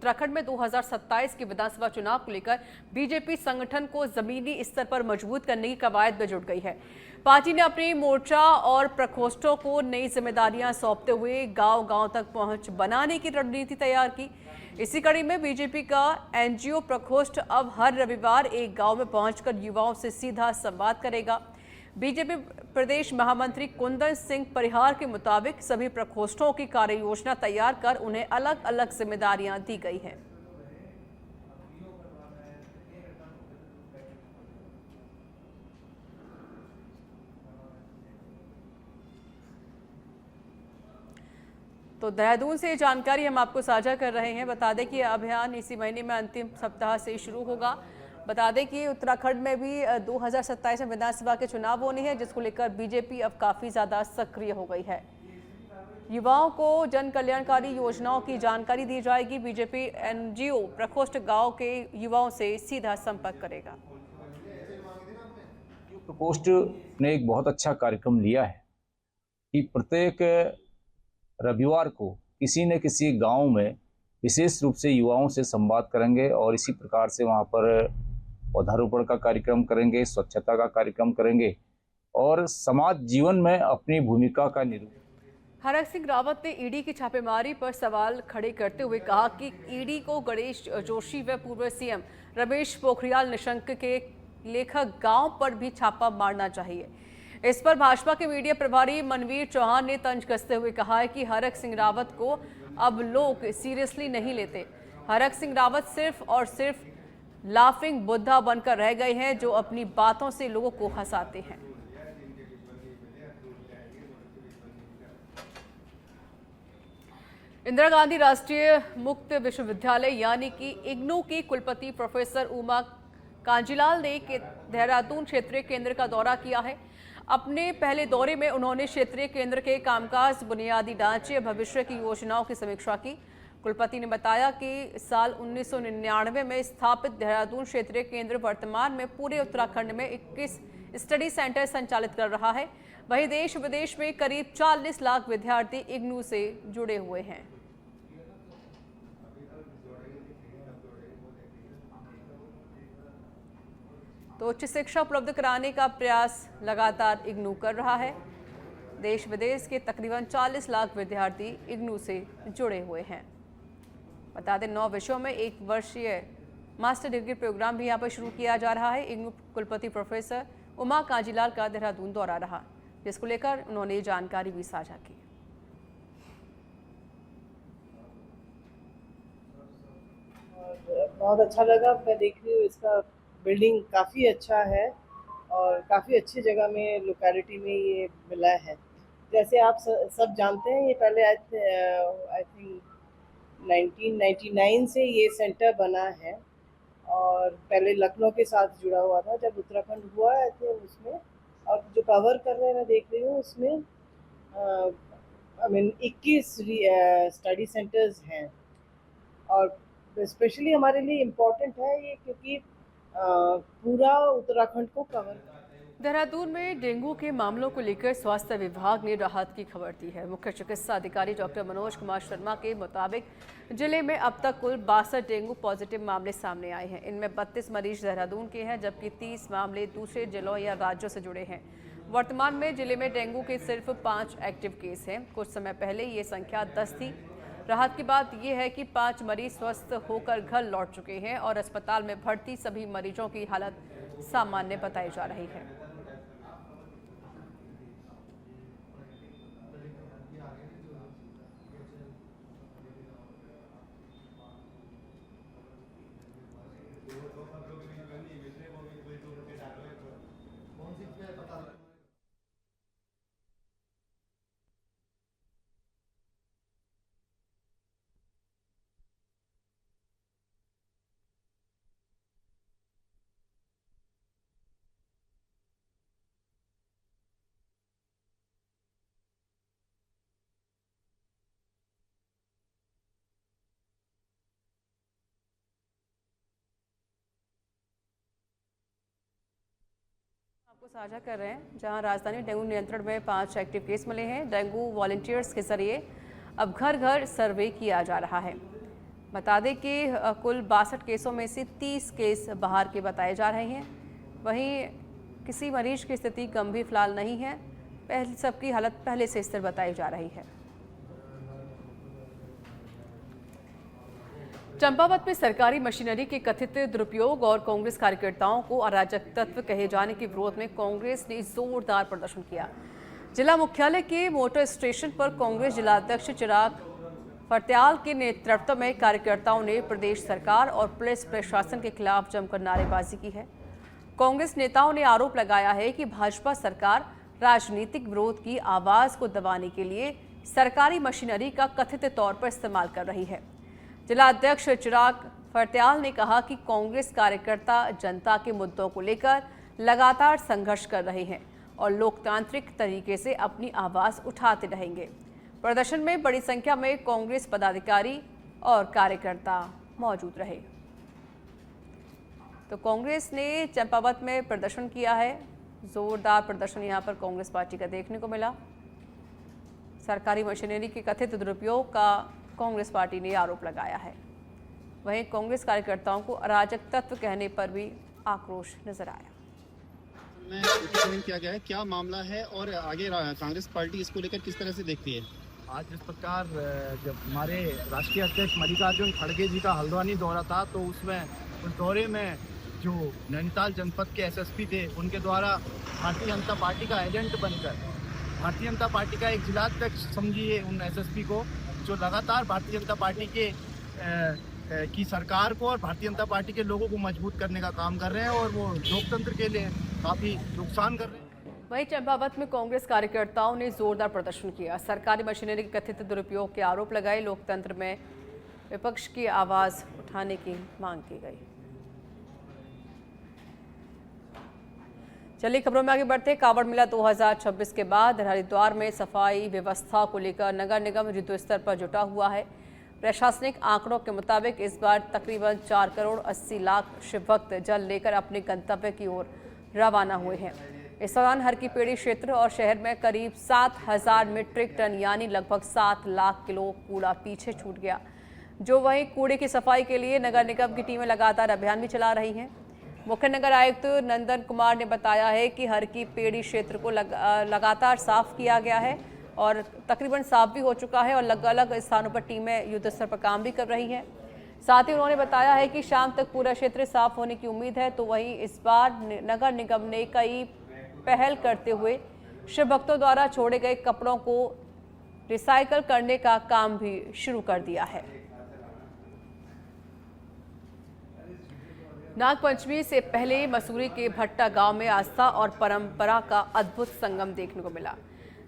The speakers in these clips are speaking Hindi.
उत्तराखंड में 2027 के विधानसभा चुनाव को लेकर बीजेपी संगठन को जमीनी स्तर पर मजबूत करने की कवायद में जुट गई है। पार्टी ने अपनी मोर्चा और प्रकोष्ठों को नई जिम्मेदारियां सौंपते हुए गांव-गांव तक पहुंच बनाने की रणनीति तैयार की। इसी कड़ी में बीजेपी का एनजीओ प्रकोष्ठ अब हर रविवार एक गांव में पहुंचकर युवाओं से सीधा संवाद करेगा। बीजेपी प्रदेश महामंत्री कुंदन सिंह परिहार के मुताबिक सभी प्रकोष्ठों की कार्य योजना तैयार कर उन्हें अलग अलग जिम्मेदारियां दी गई हैं। तो देहरादून से जानकारी हम आपको साझा कर रहे हैं। बता दें कि अभियान इसी महीने में अंतिम सप्ताह से शुरू होगा। बता दें कि उत्तराखंड में भी 2027 में विधानसभा के चुनाव होने हैं, जिसको लेकर बीजेपी अब काफ़ी ज़्यादा सक्रिय हो गई है। युवाओं को जन कल्याणकारी योजनाओं की जानकारी दी जाएगी। बीजेपी एनजीओ प्रकोष्ठ गांव के युवाओं से सीधा संपर्क करेगा। प्रकोष्ठ ने एक बहुत अच्छा कार्यक्रम लिया है कि प्रत्येक रविवार को किसी न किसी गांव में विशेष रूप से युवाओं से संवाद करेंगे और इसी प्रकार से वहां पर पौधारोपण का कार्यक्रम करेंगे, स्वच्छता का कार्यक्रम करेंगे और समाज जीवन में अपनी भूमिका का निरूपण। हरक सिंह रावत ने ईडी की छापेमारी पर सवाल खड़े करते हुए कहा कि ईडी को गणेश जोशी व पूर्व सीएम रमेश पोखरियाल निशंक के लेखक गांव पर भी छापा मारना चाहिए। इस पर भाजपा के मीडिया प्रभारी मनवीर चौहान ने तंज कसते हुए कहा है कि हरक सिंह रावत को अब लोग सीरियसली नहीं लेते। हरक सिंह रावत सिर्फ और सिर्फ लाफिंग बुद्धा बनकर रह गए हैं, जो अपनी बातों से लोगों को हंसाते हैं। इंदिरा गांधी राष्ट्रीय मुक्त विश्वविद्यालय यानी कि इग्नू की कुलपति प्रोफेसर उमा कांजीलाल ने देहरादून क्षेत्रीय केंद्र का दौरा किया है। अपने पहले दौरे में उन्होंने क्षेत्रीय केंद्र के कामकाज, बुनियादी ढांचे, भविष्य की योजनाओं की समीक्षा की। कुलपति ने बताया कि साल 1999 में स्थापित देहरादून क्षेत्रीय केंद्र वर्तमान में पूरे उत्तराखंड में 21 स्टडी सेंटर संचालित कर रहा है। वहीं देश विदेश में करीब 40 लाख विद्यार्थी इग्नू से जुड़े हुए हैं। तो उच्च शिक्षा उपलब्ध कराने का प्रयास लगातार इग्नू कर रहा है। देश विदेश के तकरीबन 40 लाख विद्यार्थी इग्नू से जुड़े हुए हैं। बता दें 9 विषयों में 1 वर्षीय मास्टर डिग्री प्रोग्राम भी यहाँ पर शुरू किया जा रहा है। इग्नू कुलपति प्रोफेसर उमा कांजीलाल का देहरादून दौरा रहा, जिसको लेकर उन्होंने ये जानकारी भी साझा की। बहुत अच्छा लगा। मैं देख रही हूँ इसका बिल्डिंग काफ़ी अच्छा है और काफ़ी अच्छी जगह में, लोकेलिटी में ये मिला है। जैसे आप सब जानते हैं, ये पहले आई थिंक 1999 से ये सेंटर बना है और पहले लखनऊ के साथ जुड़ा हुआ था जब उत्तराखंड हुआ है थे उसमें। और जो कवर कर रहे हैं मैं देख रही हूँ उसमें आई मीन 21 स्टडी सेंटर्स हैं और स्पेशली हमारे लिए इम्पोर्टेंट है ये क्योंकि पूरा उत्तराखंड को कवर। देहरादून में डेंगू के मामलों को लेकर स्वास्थ्य विभाग ने राहत की खबर दी है। मुख्य चिकित्सा अधिकारी डॉक्टर मनोज कुमार शर्मा के मुताबिक जिले में अब तक कुल 62 डेंगू पॉजिटिव मामले सामने आए हैं। इनमें 32 मरीज देहरादून के हैं, जबकि 30 मामले दूसरे जिलों या राज्यों से जुड़े हैं। वर्तमान में जिले में डेंगू के सिर्फ 5 एक्टिव केस हैं। कुछ समय पहले ये संख्या 10 थी। राहत की बात यह है कि 5 मरीज स्वस्थ होकर घर लौट चुके हैं और अस्पताल में भर्ती सभी मरीजों की हालत सामान्य बताई जा रही है। आपको साझा कर रहे हैं, जहां राजधानी डेंगू नियंत्रण में 5 एक्टिव केस मिले हैं। डेंगू वॉलंटियर्स के जरिए अब घर घर सर्वे किया जा रहा है। बता दें कि कुल 62 केसों में से 30 केस बाहर के बताए जा रहे हैं। वहीं किसी मरीज की स्थिति गंभीर फिलहाल नहीं है। सबकी हालत पहले से स्थिर बताई जा रही है। चंपावत में सरकारी मशीनरी के कथित दुरुपयोग और कांग्रेस कार्यकर्ताओं को अराजक तत्व कहे जाने के विरोध में कांग्रेस ने जोरदार प्रदर्शन किया। जिला मुख्यालय के मोटर स्टेशन पर कांग्रेस जिलाध्यक्ष चिराग फर्त्याल के नेतृत्व में कार्यकर्ताओं ने प्रदेश सरकार और पुलिस प्रशासन के खिलाफ जमकर नारेबाजी की है। कांग्रेस नेताओं ने आरोप लगाया है कि भाजपा सरकार राजनीतिक विरोध की आवाज को दबाने के लिए सरकारी मशीनरी का कथित तौर पर इस्तेमाल कर रही है। जिलाध्यक्ष चिराग फर्त्याल ने कहा कि कांग्रेस कार्यकर्ता जनता के मुद्दों को लेकर लगातार संघर्ष कर रहे हैं और लोकतांत्रिक तरीके से अपनी आवाज उठाते रहेंगे। प्रदर्शन में बड़ी संख्या में कांग्रेस पदाधिकारी और कार्यकर्ता मौजूद रहे। तो कांग्रेस ने चंपावत में प्रदर्शन किया है। जोरदार प्रदर्शन यहां पर कांग्रेस पार्टी का देखने को मिला। सरकारी मशीनरी के कथित दुरुपयोग का कांग्रेस पार्टी ने आरोप लगाया है। वहीं कांग्रेस कार्यकर्ताओं को अराजक तत्व कहने पर भी आक्रोश नजर आया। में उत्पीड़न किया गया है, क्या मामला है और आगे कांग्रेस पार्टी इसको लेकर किस तरह से देखती है? आज इस प्रकार जब हमारे राष्ट्रीय अध्यक्ष मल्लिकार्जुन खड़गे जी का हल्द्वानी दौरा था, तो उस दौरे में जो नैनीताल जनपद के एसएसपी थे, उनके द्वारा भारतीय जनता पार्टी का एजेंट बनकर भारतीय जनता पार्टी का एक जिलाध्यक्ष समझिए उन एसएसपी को, जो लगातार भारतीय जनता पार्टी की सरकार को और भारतीय जनता पार्टी के लोगों को मजबूत करने का काम कर रहे हैं और वो लोकतंत्र के लिए काफ़ी नुकसान कर रहे हैं। वहीं चंपावत में कांग्रेस कार्यकर्ताओं ने जोरदार प्रदर्शन किया। सरकारी मशीनरी के कथित दुरुपयोग के आरोप लगाए। लोकतंत्र में विपक्ष की आवाज उठाने की मांग की गई। चलिए खबरों में आगे बढ़ते। कांवड़ मेला 2026 के बाद हरिद्वार में सफाई व्यवस्था को लेकर नगर निगम युद्ध स्तर पर जुटा हुआ है। प्रशासनिक आंकड़ों के मुताबिक इस बार तकरीबन 4 करोड़ 80 लाख शिव भक्त जल लेकर अपने गंतव्य की ओर रवाना हुए हैं। इस दौरान हर की पेड़ी क्षेत्र और शहर में करीब 7,000 मीट्रिक टन यानी लगभग 7 लाख किलो कूड़ा पीछे छूट गया। वहीं कूड़े की सफाई के लिए नगर निगम की टीमें लगातार अभियान भी चला रही हैं। मुख्य नगर आयुक्त नंदन कुमार ने बताया है कि हर की पेड़ी क्षेत्र को लगातार साफ किया गया है और तकरीबन साफ भी हो चुका है और अलग अलग स्थानों पर टीमें युद्ध स्तर पर काम भी कर रही हैं। साथ ही उन्होंने बताया है कि शाम तक पूरा क्षेत्र साफ होने की उम्मीद है। तो वहीं इस बार नगर निगम ने कई पहल करते हुए शिव भक्तों द्वारा छोड़े गए कपड़ों को रिसाइकल करने का काम भी शुरू कर दिया है। नागपंचमी से पहले मसूरी के भट्टा गांव में आस्था और परंपरा का अद्भुत संगम देखने को मिला,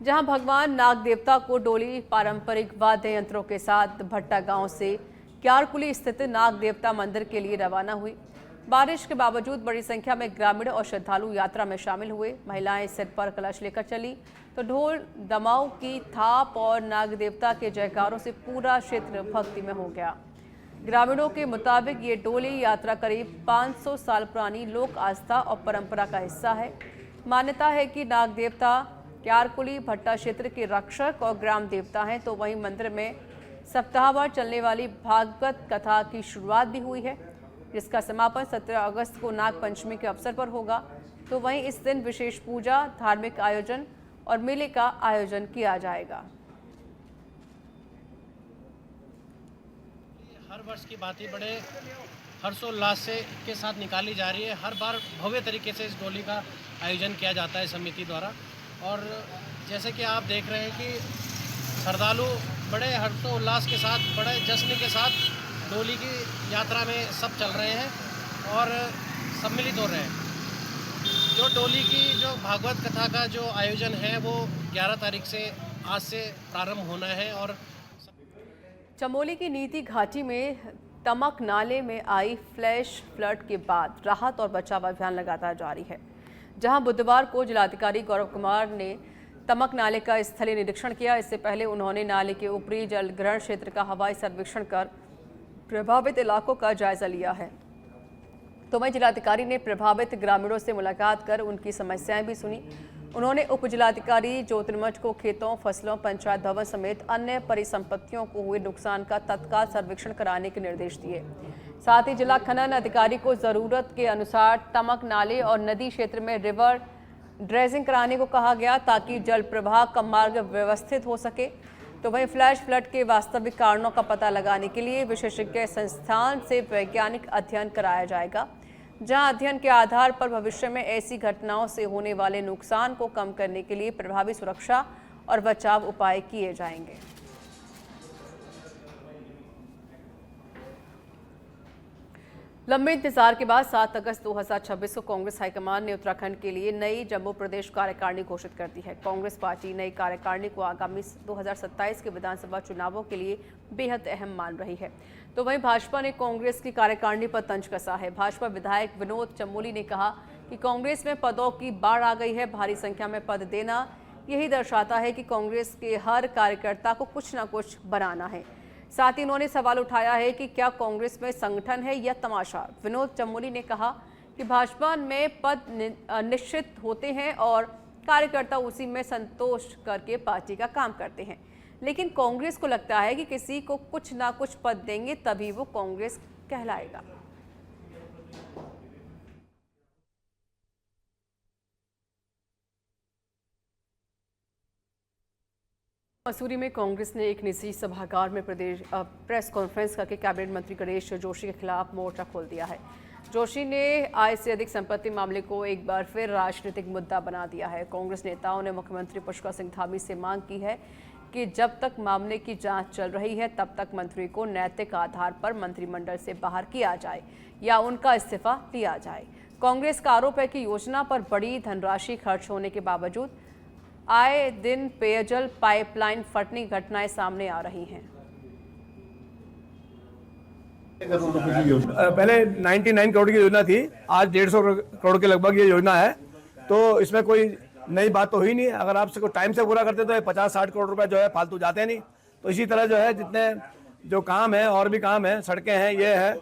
जहां भगवान नाग देवता को डोली पारंपरिक वाद्य यंत्रों के साथ भट्टा गांव से क्यारकुली स्थित नाग देवता मंदिर के लिए रवाना हुई। बारिश के बावजूद बड़ी संख्या में ग्रामीण और श्रद्धालु यात्रा में शामिल हुए। महिलाएं सिर पर कलश लेकर चली तो ढोल दमाऊ की थाप और नाग देवता के जयकारों से पूरा क्षेत्र भक्ति में हो गया। ग्रामीणों के मुताबिक ये डोली यात्रा करीब 500 साल पुरानी लोक आस्था और परंपरा का हिस्सा है। मान्यता है कि नाग देवता क्यारकुली भट्टा क्षेत्र के रक्षक और ग्राम देवता हैं। तो वहीं मंदिर में सप्ताहभर चलने वाली भागवत कथा की शुरुआत भी हुई है, जिसका समापन 17 अगस्त को नाग पंचमी के अवसर पर होगा। तो वहीं इस दिन विशेष पूजा, धार्मिक आयोजन और मेले का आयोजन किया जाएगा। हर वर्ष की बात ही बड़े हर्षोल्लास से के साथ निकाली जा रही है। हर बार भव्य तरीके से इस डोली का आयोजन किया जाता है समिति द्वारा। और जैसे कि आप देख रहे हैं कि श्रद्धालु बड़े हर्षोल्लास के साथ, बड़े जश्न के साथ डोली की यात्रा में सब चल रहे हैं और सम्मिलित हो रहे हैं। जो डोली की जो भागवत कथा का जो आयोजन है वो 11 तारीख से आज से प्रारंभ होना है। और चमोली की नीति घाटी में तमक नाले में आई फ्लैश फ्लड के बाद राहत और बचाव अभियान लगातार जारी है, जहां बुधवार को जिलाधिकारी गौरव कुमार ने तमक नाले का स्थलीय निरीक्षण किया। इससे पहले उन्होंने नाले के ऊपरी जल ग्रहण क्षेत्र का हवाई सर्वेक्षण कर प्रभावित इलाकों का जायजा लिया है। तो वहीं जिलाधिकारी ने प्रभावित ग्रामीणों से मुलाकात कर उनकी समस्याएं भी सुनी उन्होंने उप जिलाधिकारी ज्योतिर्मठ को खेतों, फसलों, पंचायत भवन समेत अन्य परिसंपत्तियों को हुए नुकसान का तत्काल सर्वेक्षण कराने के निर्देश दिए। साथ ही जिला खनन अधिकारी को जरूरत के अनुसार टमक नाले और नदी क्षेत्र में रिवर ड्रेजिंग कराने को कहा गया ताकि जल प्रवाह का मार्ग व्यवस्थित हो सके। तो वहीं फ्लैश फ्लड के वास्तविक कारणों का पता लगाने के लिए विशेषज्ञ संस्थान से वैज्ञानिक अध्ययन कराया जाएगा, जहां अध्ययन के आधार पर भविष्य में ऐसी घटनाओं से होने वाले नुकसान को कम करने के लिए प्रभावी सुरक्षा और बचाव उपाय किए जाएंगे। लंबे इंतजार के बाद 7 अगस्त 2026 को कांग्रेस हाईकमान ने उत्तराखंड के लिए नई जम्मू प्रदेश कार्यकारिणी घोषित कर दी है। कांग्रेस पार्टी नई कार्यकारिणी को आगामी 2027 के विधानसभा चुनावों के लिए बेहद अहम मान रही है। तो वहीं भाजपा ने कांग्रेस की कार्यकारिणी पर तंज कसा है। भाजपा विधायक विनोद चमोली ने कहा कि कांग्रेस में पदों की बाढ़ आ गई है। भारी संख्या में पद देना यही दर्शाता है कि कांग्रेस के हर कार्यकर्ता को कुछ न कुछ बनाना है। साथ ही उन्होंने सवाल उठाया है कि क्या कांग्रेस में संगठन है या तमाशा। विनोद चमोली ने कहा कि भाजपा में पद निश्चित होते हैं और कार्यकर्ता उसी में संतोष करके पार्टी का काम करते हैं, लेकिन कांग्रेस को लगता है कि किसी को कुछ ना कुछ पद देंगे तभी वो कांग्रेस कहलाएगा। मसूरी में कांग्रेस ने एक निजी सभागार में प्रेस कॉन्फ्रेंस करके कैबिनेट मंत्री गणेश जोशी के खिलाफ मोर्चा खोल दिया है। जोशी ने आय से अधिक संपत्ति मामले को एक बार फिर राजनीतिक मुद्दा बना दिया है। कांग्रेस नेताओं ने मुख्यमंत्री पुष्कर सिंह धामी से मांग की है कि जब तक मामले की जांच चल रही है तब तक मंत्री को नैतिक आधार पर मंत्रिमंडल से बाहर किया जाए या उनका इस्तीफा लिया जाए। कांग्रेस का आरोप है कि योजना पर बड़ी धनराशि खर्च होने के बावजूद आए दिन पेयजल पाइपलाइन फटने की घटनाएं सामने आ रही हैं। पहले 99 करोड़ की योजना थी, आज 150 करोड़ के लगभग ये योजना है। तो इसमें कोई नई बात तो हुई नहीं। अगर आप इसको टाइम से पूरा करते तो 50-60 करोड़ रुपए जो है फालतू जाते नहीं। तो इसी तरह जो है जितने जो काम है और भी काम है, सड़कें हैं, ये है,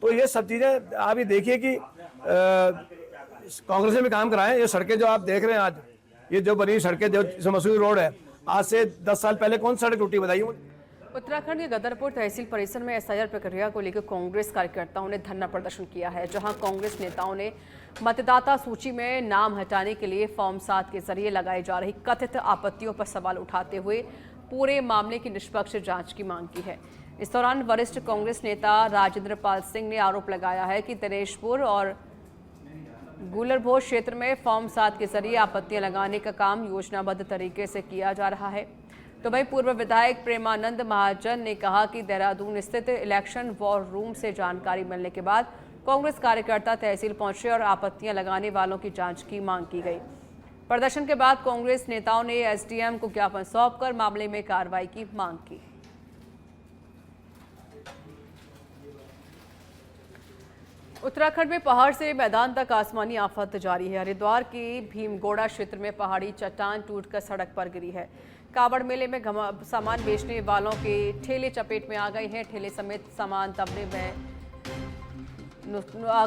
तो ये सब चीज़ें आप ये देखिए कि कांग्रेस ने भी काम कराए। ये सड़कें जो आप देख रहे हैं आज, ये जो बनी सड़कें, जो मसूरी रोड है, आज से 10 साल पहले कौन सड़क टूटी बताइए। उत्तराखंड के गदरपुर तहसील परिसर में एसआईआर प्रक्रिया को लेकर कांग्रेस कार्यकर्ताओं ने धरना प्रदर्शन किया है, जहां कांग्रेस नेताओं ने मतदाता सूची में नाम हटाने के लिए फॉर्म 7 के जरिए लगाई जा रही कथित आपत्तियों पर सवाल उठाते हुए पूरे मामले की निष्पक्ष जांच की मांग की है। इस दौरान वरिष्ठ कांग्रेस नेता राजेंद्र पाल सिंह ने आरोप लगाया है कि दिनेशपुर और गुलरभोज क्षेत्र में फॉर्म 7 के जरिए आपत्तियां लगाने का काम योजनाबद्ध तरीके से किया जा रहा है। तो वहीं पूर्व विधायक प्रेमानंद महाजन ने कहा कि देहरादून स्थित इलेक्शन वॉर रूम से जानकारी मिलने के बाद कांग्रेस कार्यकर्ता तहसील पहुंचे और आपत्तियां लगाने वालों की जांच की मांग की गई। प्रदर्शन के बाद कांग्रेस नेताओं ने एसडीएम को ज्ञापन सौंपकर मामले में कार्रवाई की मांग की। उत्तराखंड में पहाड़ से मैदान तक आसमानी आफत जारी है। हरिद्वार के भीमगोड़ा क्षेत्र में पहाड़ी चट्टान टूटकर सड़क पर गिरी है। कावड़ मेले में सामान बेचने वालों के ठेले चपेट में आ गए हैं। ठेले समेत सामान दबने में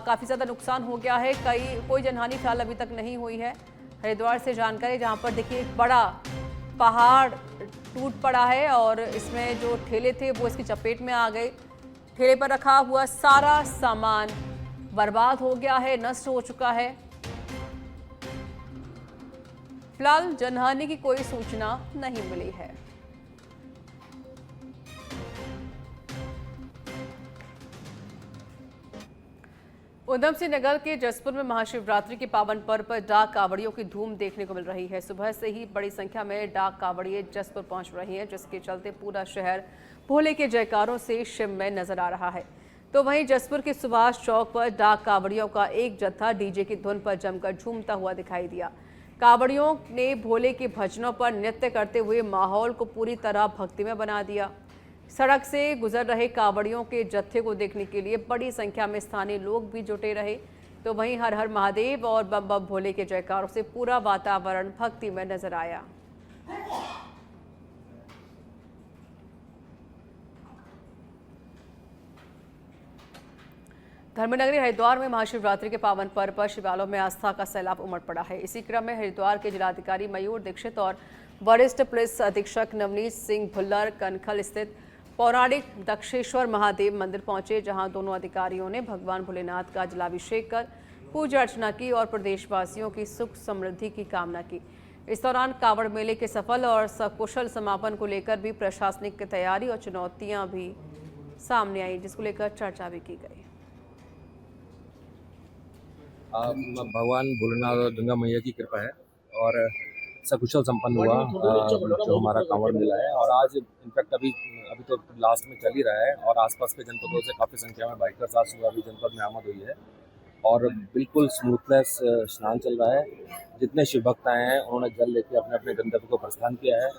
काफ़ी ज़्यादा नुकसान हो गया है। कोई जनहानि फिलहाल अभी तक नहीं हुई है। हरिद्वार से जानकारी, जहां पर देखिए एक बड़ा पहाड़ टूट पड़ा है और इसमें जो ठेले थे वो इसकी चपेट में आ गए। ठेले पर रखा हुआ सारा सामान बर्बाद हो गया है, नष्ट हो चुका है। फिलहाल जनहानि की कोई सूचना नहीं मिली है। उधम सिंह नगर के जसपुर में महाशिवरात्रि के पावन पर्व पर डाक कावड़ियों की धूम देखने को मिल रही है। सुबह से ही बड़ी संख्या में डाक कावड़िए जसपुर पहुंच रही हैं, जिसके चलते पूरा शहर भोले के जयकारों से शिवमय नजर आ रहा है। तो वहीं जसपुर के सुभाष चौक पर डाक कावड़ियों का एक जत्था डीजे की धुन पर जमकर झूमता हुआ दिखाई दिया। कावड़ियों ने भोले के भजनों पर नृत्य करते हुए माहौल को पूरी तरह भक्तिमय बना दिया। सड़क से गुजर रहे कावड़ियों के जत्थे को देखने के लिए बड़ी संख्या में स्थानीय लोग भी जुटे रहे। तो वहीं हर हर महादेव और बम बम भोले के जयकारों से पूरा वातावरण भक्तिमय नजर आया। धर्मनगरी हरिद्वार में महाशिवरात्रि के पावन पर्व पर शिवालयों में आस्था का सैलाब उमड़ पड़ा है। इसी क्रम में हरिद्वार के जिलाधिकारी मयूर दीक्षित और वरिष्ठ पुलिस अधीक्षक नवनीत सिंह भुल्लर कनखल स्थित पौराणिक दक्षेश्वर महादेव मंदिर पहुंचे, जहां दोनों अधिकारियों ने भगवान भोलेनाथ का जलाभिषेक कर पूजा अर्चना की और प्रदेशवासियों की सुख समृद्धि की कामना की। इस दौरान कांवड़ मेले के सफल और सकुशल समापन को लेकर भी प्रशासनिक तैयारी और चुनौतियां भी सामने आई, जिसको लेकर चर्चा भी की गई। भगवान भोलेनाथ और गंगा मैया की कृपा है और सकुशल संपन्न हुआ जो हमारा कांवड़ मेला है। और आज इनफैक्ट अभी तो लास्ट में चल ही रहा है और आसपास के जनपदों से काफ़ी संख्या में बाइकर्स आज सुबह भी जनपद में आमद हुई है और बिल्कुल स्मूथलेस स्नान चल रहा है। जितने शिव भक्त आए हैं उन्होंने जल लेके अपने अपने गंतव्य को प्रस्थान किया है।